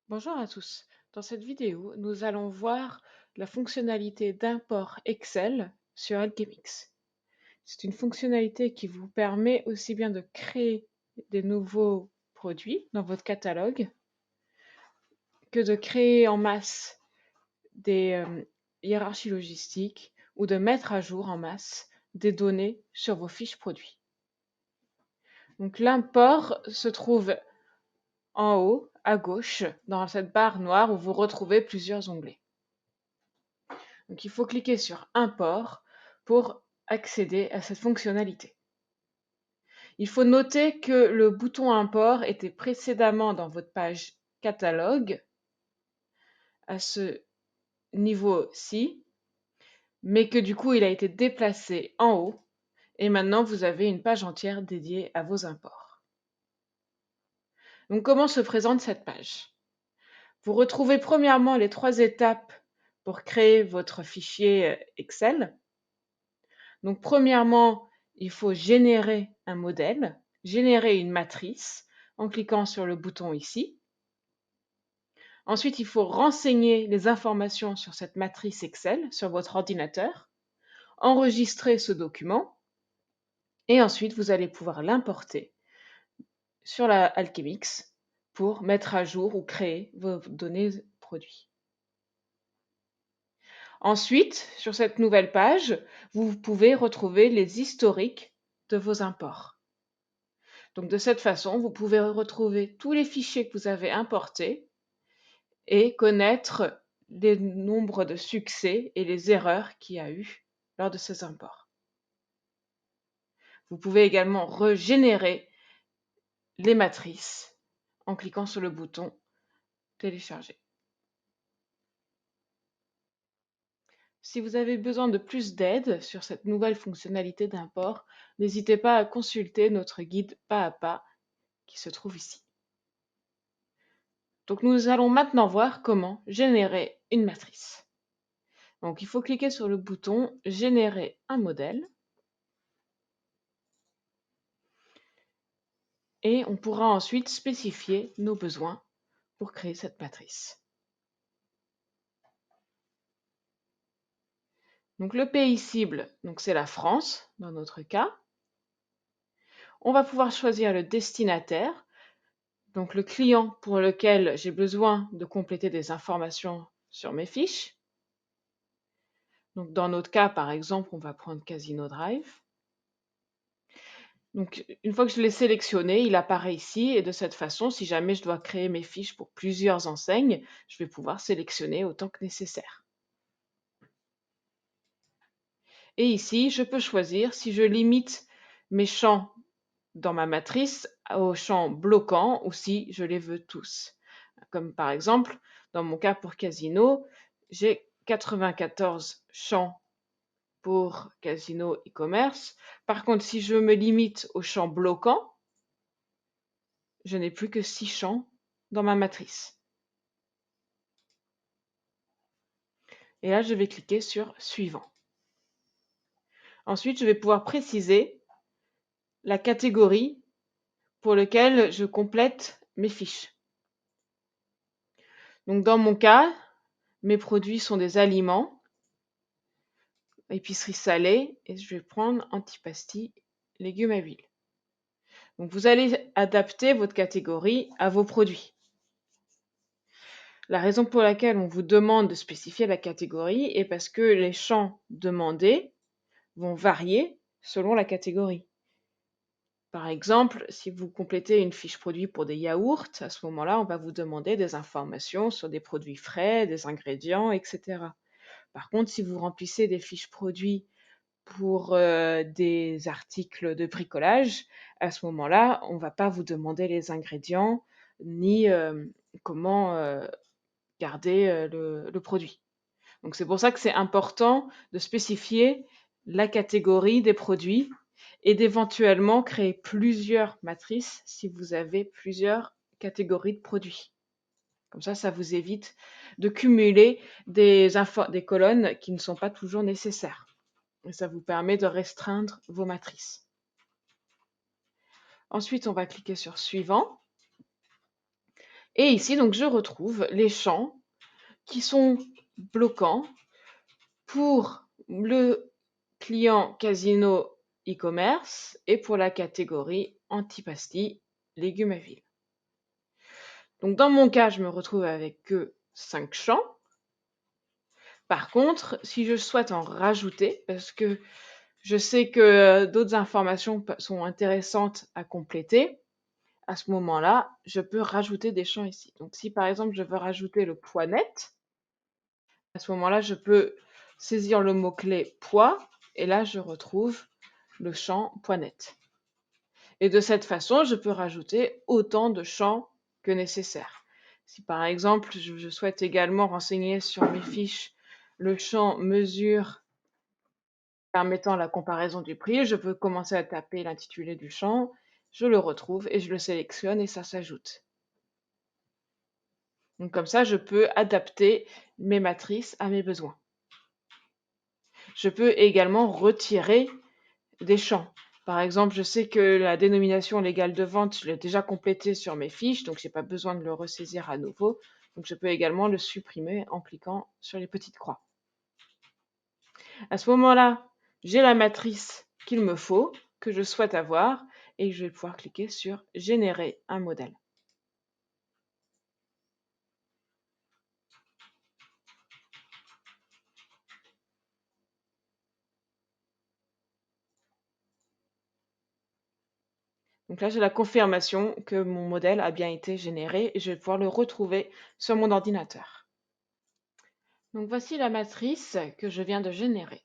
Bonjour à tous. Dans cette vidéo, nous allons voir la fonctionnalité d'import Excel sur Alchemix. C'est une fonctionnalité qui vous permet aussi bien de créer des nouveaux produits dans votre catalogue que de créer en masse des hiérarchies logistiques ou de mettre à jour en masse des données sur vos fiches produits. Donc l'import se trouve en haut à gauche dans cette barre noire où vous retrouvez plusieurs onglets. Donc il faut cliquer sur Import pour accéder à cette fonctionnalité. Il faut noter que le bouton Import était précédemment dans votre page Catalogue à ce niveau-ci, mais que du coup il a été déplacé en haut et maintenant vous avez une page entière dédiée à vos imports. Donc comment se présente cette page? Vous retrouvez premièrement les 3 étapes pour créer votre fichier Excel. Donc premièrement, il faut générer un modèle, générer une matrice en cliquant sur le bouton ici. Ensuite, il faut renseigner les informations sur cette matrice Excel sur votre ordinateur, enregistrer ce document et ensuite vous allez pouvoir l'importer sur la Alchemix pour mettre à jour ou créer vos données produits. Ensuite, sur cette nouvelle page, vous pouvez retrouver les historiques de vos imports. Donc de cette façon, vous pouvez retrouver tous les fichiers que vous avez importés et connaître les nombres de succès et les erreurs qu'il y a eu lors de ces imports. Vous pouvez également régénérer les matrices en cliquant sur le bouton Télécharger. Si vous avez besoin de plus d'aide sur cette nouvelle fonctionnalité d'import, n'hésitez pas à consulter notre guide pas à pas qui se trouve ici. Donc nous allons maintenant voir comment générer une matrice. Donc il faut cliquer sur le bouton Générer un modèle et on pourra ensuite spécifier nos besoins pour créer cette matrice. Donc le pays cible, c'est la France dans notre cas. On va pouvoir choisir le destinataire, donc le client pour lequel j'ai besoin de compléter des informations sur mes fiches. Donc dans notre cas, par exemple, on va prendre Casino Drive. Donc, une fois que je l'ai sélectionné, il apparaît ici et de cette façon, si jamais je dois créer mes fiches pour plusieurs enseignes, je vais pouvoir sélectionner autant que nécessaire. Et ici, je peux choisir si je limite mes champs dans ma matrice aux champs bloquants ou si je les veux tous. Comme par exemple, dans mon cas pour Casino, j'ai 94 champs pour Casino e-commerce. Par contre, si je me limite aux champs bloquants, je n'ai plus que 6 champs dans ma matrice. Et là, je vais cliquer sur Suivant. Ensuite, je vais pouvoir préciser la catégorie pour laquelle je complète mes fiches. Donc dans mon cas, mes produits sont des aliments, épicerie salée, et je vais prendre antipasti, légumes à huile. Donc vous allez adapter votre catégorie à vos produits. La raison pour laquelle on vous demande de spécifier la catégorie est parce que les champs demandés vont varier selon la catégorie. Par exemple, si vous complétez une fiche produit pour des yaourts, à ce moment-là, on va vous demander des informations sur des produits frais, des ingrédients, etc. Par contre, si vous remplissez des fiches produits pour des articles de bricolage, à ce moment-là, on ne va pas vous demander les ingrédients ni comment garder le produit. Donc c'est pour ça que c'est important de spécifier la catégorie des produits et d'éventuellement créer plusieurs matrices si vous avez plusieurs catégories de produits. Comme ça vous évite de cumuler des colonnes qui ne sont pas toujours nécessaires. Et ça vous permet de restreindre vos matrices. Ensuite, on va cliquer sur Suivant. Et ici, donc, je retrouve les champs qui sont bloquants pour le client Casino e-commerce et pour la catégorie antipasti légumes à huile. Donc dans mon cas, je me retrouve avec que 5 champs. Par contre, si je souhaite en rajouter, parce que je sais que d'autres informations sont intéressantes à compléter, à ce moment-là, je peux rajouter des champs ici. Donc si par exemple je veux rajouter le poids net, à ce moment-là, je peux saisir le mot-clé poids et là, je retrouve le champ poids net. Et de cette façon, je peux rajouter autant de champs que nécessaire. Si par exemple, je souhaite également renseigner sur mes fiches le champ mesure permettant la comparaison du prix, je peux commencer à taper l'intitulé du champ, je le retrouve et je le sélectionne et ça s'ajoute. Donc comme ça, je peux adapter mes matrices à mes besoins. Je peux également retirer des champs. Par exemple, je sais que la dénomination légale de vente, je l'ai déjà complétée sur mes fiches, donc je n'ai pas besoin de le ressaisir à nouveau. Donc je peux également le supprimer en cliquant sur les petites croix. À ce moment-là, j'ai la matrice qu'il me faut, que je souhaite avoir, et je vais pouvoir cliquer sur Générer un modèle. Donc là, j'ai la confirmation que mon modèle a bien été généré et je vais pouvoir le retrouver sur mon ordinateur. Donc voici la matrice que je viens de générer.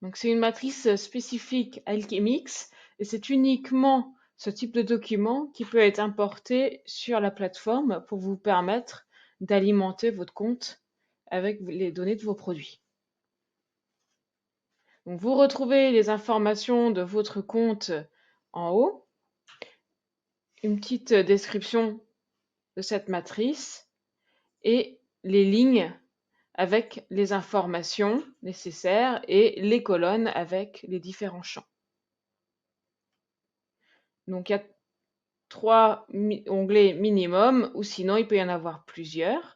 Donc c'est une matrice spécifique Alchemix et c'est uniquement ce type de document qui peut être importé sur la plateforme pour vous permettre d'alimenter votre compte avec les données de vos produits. Donc vous retrouvez les informations de votre compte en haut, une petite description de cette matrice et les lignes avec les informations nécessaires et les colonnes avec les différents champs. Donc il y a 3 onglets minimum ou sinon il peut y en avoir plusieurs.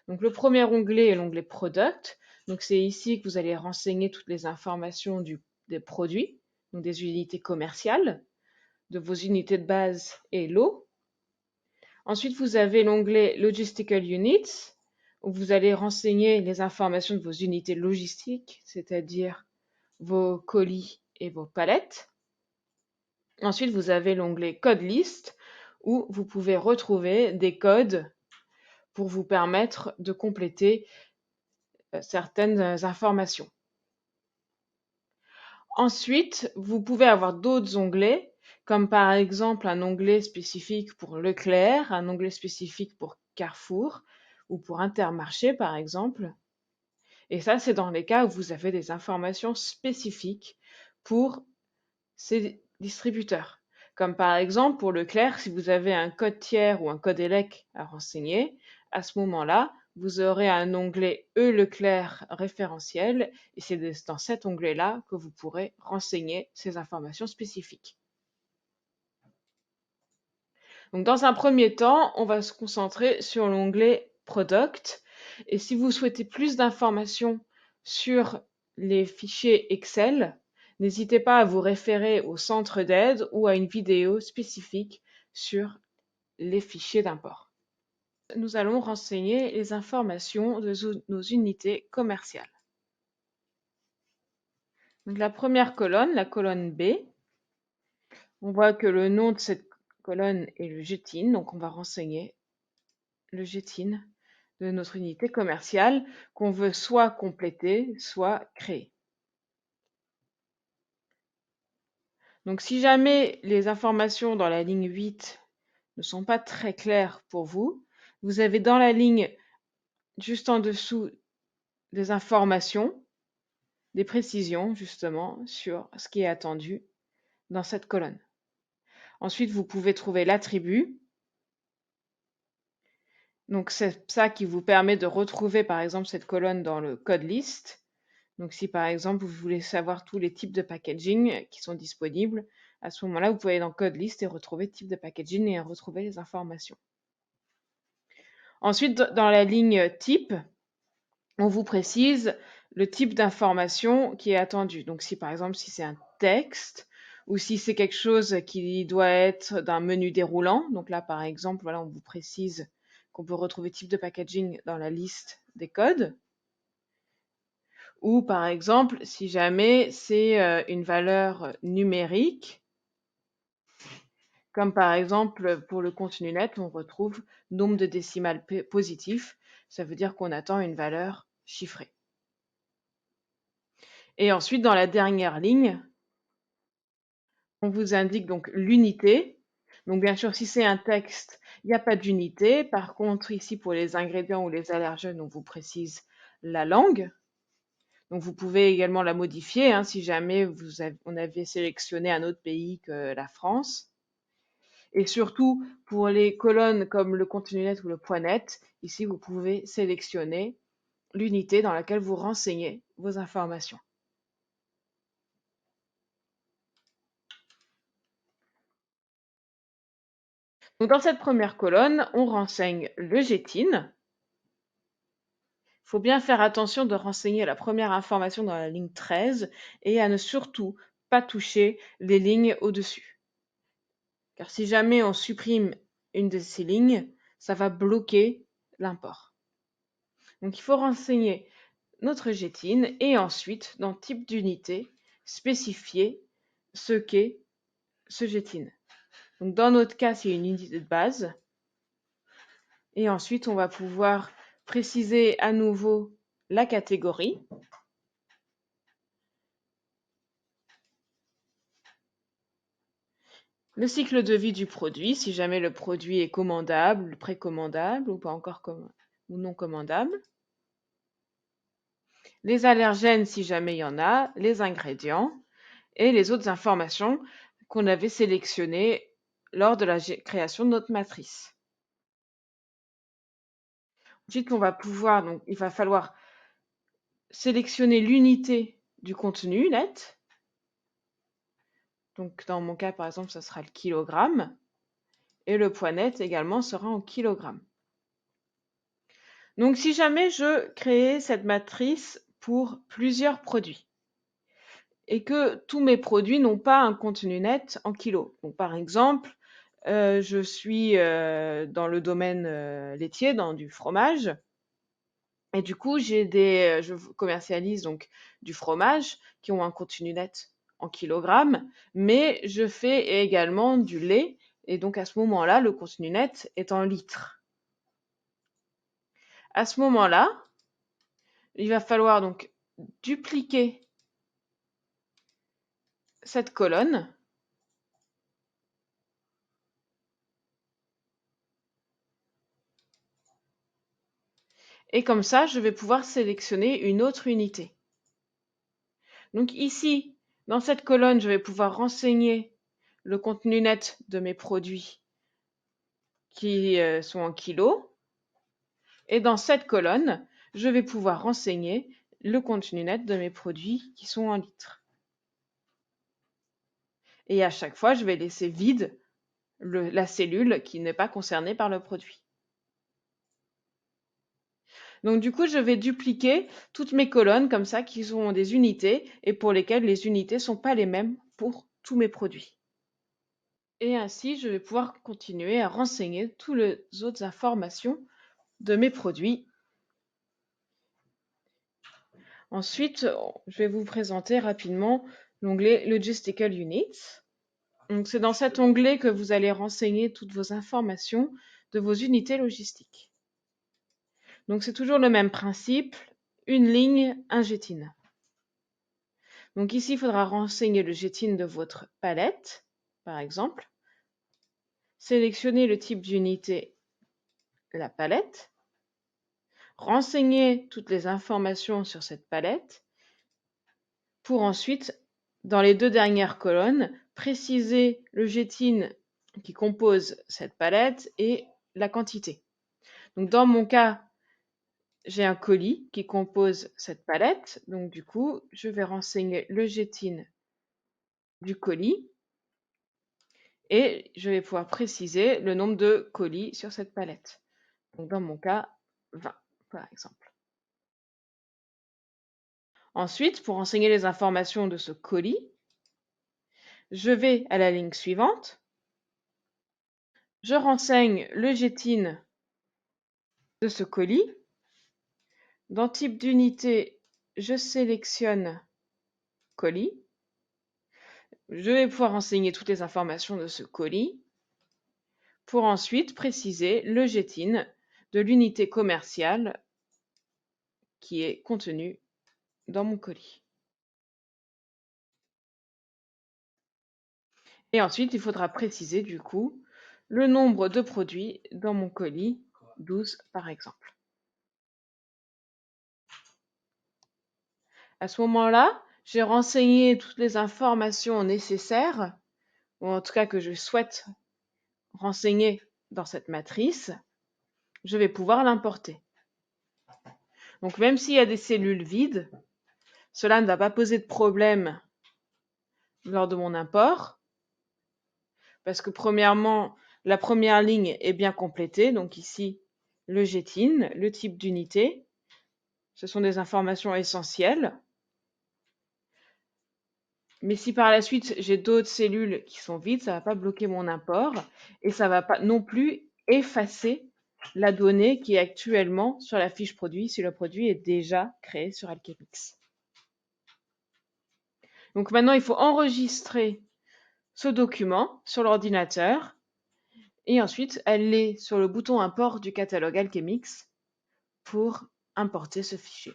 Donc le premier onglet est l'onglet Product. Donc c'est ici que vous allez renseigner toutes les informations des produits, donc des unités commerciales, de vos unités de base et lot. Ensuite, vous avez l'onglet Logistical Units, où vous allez renseigner les informations de vos unités logistiques, c'est-à-dire vos colis et vos palettes. Ensuite, vous avez l'onglet Code List, où vous pouvez retrouver des codes pour vous permettre de compléter certaines informations. Ensuite, vous pouvez avoir d'autres onglets, comme par exemple un onglet spécifique pour Leclerc, un onglet spécifique pour Carrefour ou pour Intermarché par exemple. Et ça, c'est dans les cas où vous avez des informations spécifiques pour ces distributeurs. Comme par exemple pour Leclerc, si vous avez un code tiers ou un code ELEC à renseigner, à ce moment-là, vous aurez un onglet E-Leclerc référentiel et c'est dans cet onglet-là que vous pourrez renseigner ces informations spécifiques. Donc dans un premier temps, on va se concentrer sur l'onglet Product et si vous souhaitez plus d'informations sur les fichiers Excel, n'hésitez pas à vous référer au centre d'aide ou à une vidéo spécifique sur les fichiers d'import. Nous allons renseigner les informations de nos unités commerciales. Donc la première colonne, la colonne B, on voit que le nom de cette colonne est le GTIN, donc on va renseigner le GTIN de notre unité commerciale qu'on veut soit compléter, soit créer. Donc si jamais les informations dans la ligne 8 ne sont pas très claires pour vous, vous avez dans la ligne juste en dessous des informations, des précisions justement sur ce qui est attendu dans cette colonne. Ensuite, vous pouvez trouver l'attribut. Donc c'est ça qui vous permet de retrouver par exemple cette colonne dans le code list. Donc si par exemple vous voulez savoir tous les types de packaging qui sont disponibles, à ce moment-là, vous pouvez aller dans code list et retrouver type de packaging et retrouver les informations. Ensuite, dans la ligne type, on vous précise le type d'information qui est attendu. Donc si par exemple, si c'est un texte ou si c'est quelque chose qui doit être d'un menu déroulant, donc là par exemple, voilà, on vous précise qu'on peut retrouver type de packaging dans la liste des codes. Ou par exemple, si jamais c'est une valeur numérique, comme par exemple pour le contenu net, on retrouve nombre de décimales positif, ça veut dire qu'on attend une valeur chiffrée. Et ensuite, dans la dernière ligne, on vous indique donc l'unité. Donc bien sûr, si c'est un texte, il n'y a pas d'unité. Par contre, ici, pour les ingrédients ou les allergènes, on vous précise la langue. Donc vous pouvez également la modifier hein, si jamais on avait sélectionné un autre pays que la France. Et surtout, pour les colonnes comme le contenu net ou le point net, ici, vous pouvez sélectionner l'unité dans laquelle vous renseignez vos informations. Donc dans cette première colonne, on renseigne le GTIN. Il faut bien faire attention de renseigner la première information dans la ligne 13 et à ne surtout pas toucher les lignes au-dessus. Car si jamais on supprime une de ces lignes, ça va bloquer l'import. Donc il faut renseigner notre GTIN et ensuite, dans type d'unité, spécifier ce qu'est ce GTIN. Donc dans notre cas, c'est une unité de base. Et ensuite, on va pouvoir préciser à nouveau la catégorie. Le cycle de vie du produit, si jamais le produit est commandable, précommandable ou pas encore ou non commandable. Les allergènes, si jamais il y en a, les ingrédients et les autres informations qu'on avait sélectionnées lors de la création de notre matrice. Ensuite, on va pouvoir, donc, il va falloir sélectionner l'unité du contenu net. Donc, dans mon cas, par exemple, ça sera le kilogramme. Et le point net également sera en kilogrammes. Donc, si jamais je créais cette matrice pour plusieurs produits et que tous mes produits n'ont pas un contenu net en kilos. Donc, par exemple, je suis dans le domaine laitier, dans du fromage. Et du coup, je commercialise donc du fromage qui ont un contenu net en kilogrammes, mais je fais également du lait. Et donc, à ce moment-là, le contenu net est en litres. À ce moment-là, il va falloir donc dupliquer cette colonne et comme ça, je vais pouvoir sélectionner une autre unité. Donc ici, dans cette colonne, je vais pouvoir renseigner le contenu net de mes produits qui sont en kilos. Et dans cette colonne, je vais pouvoir renseigner le contenu net de mes produits qui sont en litres. Et à chaque fois, je vais laisser vide la cellule qui n'est pas concernée par le produit. Donc du coup, je vais dupliquer toutes mes colonnes comme ça qui sont des unités et pour lesquelles les unités ne sont pas les mêmes pour tous mes produits. Et ainsi, je vais pouvoir continuer à renseigner toutes les autres informations de mes produits. Ensuite, je vais vous présenter rapidement l'onglet Logistical Units. Donc, c'est dans cet onglet que vous allez renseigner toutes vos informations de vos unités logistiques. Donc, c'est toujours le même principe, une ligne, un GTIN. Donc ici, il faudra renseigner le GTIN de votre palette, par exemple. Sélectionner le type d'unité, la palette. Renseigner toutes les informations sur cette palette. Pour ensuite, dans les deux dernières colonnes, préciser le GTIN qui compose cette palette et la quantité. Donc dans mon cas, j'ai un colis qui compose cette palette. Donc du coup, je vais renseigner le GTIN du colis. Et je vais pouvoir préciser le nombre de colis sur cette palette. Donc dans mon cas, 20 par exemple. Ensuite, pour renseigner les informations de ce colis, je vais à la ligne suivante. Je renseigne le GTIN de ce colis. Dans type d'unité, je sélectionne colis. Je vais pouvoir renseigner toutes les informations de ce colis pour ensuite préciser le GTIN de l'unité commerciale qui est contenue dans mon colis. Et ensuite, il faudra préciser du coup le nombre de produits dans mon colis, 12 par exemple. À ce moment-là, j'ai renseigné toutes les informations nécessaires, ou en tout cas que je souhaite renseigner dans cette matrice. Je vais pouvoir l'importer. Donc même s'il y a des cellules vides, cela ne va pas poser de problème lors de mon import, parce que premièrement, la première ligne est bien complétée, donc ici, le GTIN, le type d'unité, ce sont des informations essentielles. Mais si par la suite, j'ai d'autres cellules qui sont vides, ça ne va pas bloquer mon import, et ça ne va pas non plus effacer la donnée qui est actuellement sur la fiche produit si le produit est déjà créé sur Alchemix. Donc maintenant, il faut enregistrer ce document sur l'ordinateur et ensuite aller sur le bouton import du catalogue Alchemix pour importer ce fichier.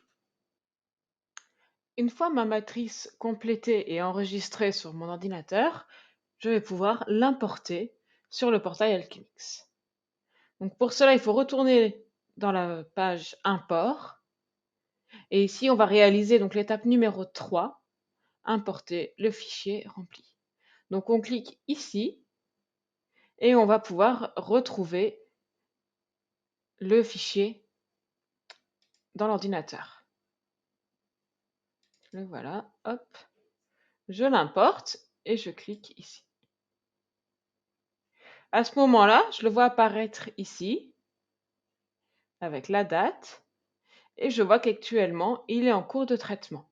Une fois ma matrice complétée et enregistrée sur mon ordinateur, je vais pouvoir l'importer sur le portail Alchemix. Donc pour cela, il faut retourner dans la page import et ici, on va réaliser donc l'étape numéro 3, importer le fichier rempli. Donc on clique ici et on va pouvoir retrouver le fichier dans l'ordinateur. Le voilà, hop, je l'importe et je clique ici. À ce moment-là, je le vois apparaître ici avec la date et je vois qu'actuellement, il est en cours de traitement.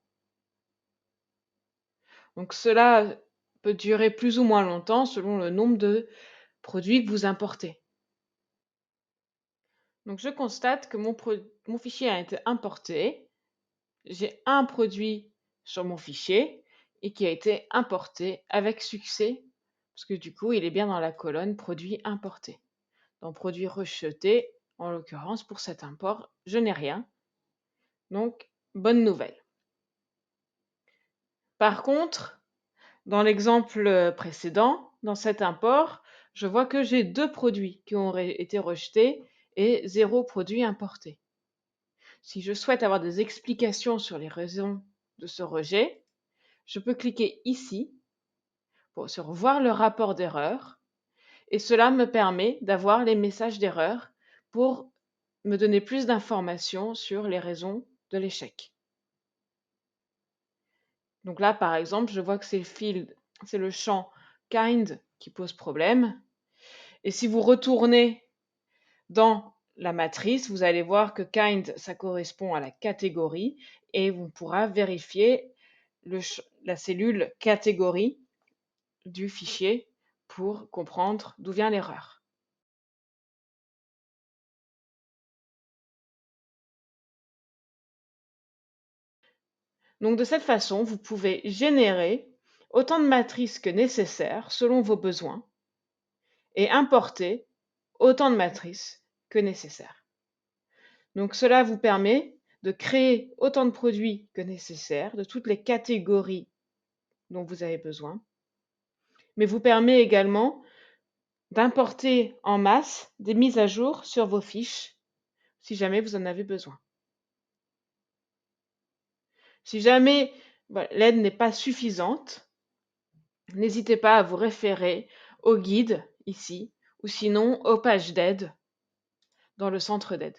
Donc cela peut durer plus ou moins longtemps selon le nombre de produits que vous importez. Donc je constate que mon fichier a été importé. J'ai un produit sur mon fichier et qui a été importé avec succès parce que du coup, il est bien dans la colonne produit importé. Dans produit rejeté, en l'occurrence, pour cet import, je n'ai rien. Donc, bonne nouvelle. Par contre, dans l'exemple précédent, dans cet import, je vois que j'ai 2 produits qui ont été rejetés et 0 produit importé. Si je souhaite avoir des explications sur les raisons de ce rejet, je peux cliquer ici sur voir le rapport d'erreur et cela me permet d'avoir les messages d'erreur pour me donner plus d'informations sur les raisons de l'échec. Donc là, par exemple, je vois que c'est le champ kind qui pose problème. Et si vous retournez dans la matrice, vous allez voir que kind, ça correspond à la catégorie et on pourra vérifier la cellule catégorie du fichier pour comprendre d'où vient l'erreur. Donc de cette façon, vous pouvez générer autant de matrices que nécessaire selon vos besoins et importer autant de matrices que nécessaire. Donc cela vous permet de créer autant de produits que nécessaire, de toutes les catégories dont vous avez besoin, mais vous permet également d'importer en masse des mises à jour sur vos fiches si jamais vous en avez besoin. Si jamais l'aide n'est pas suffisante, n'hésitez pas à vous référer au guide ici ou sinon aux pages d'aide dans le centre d'aide.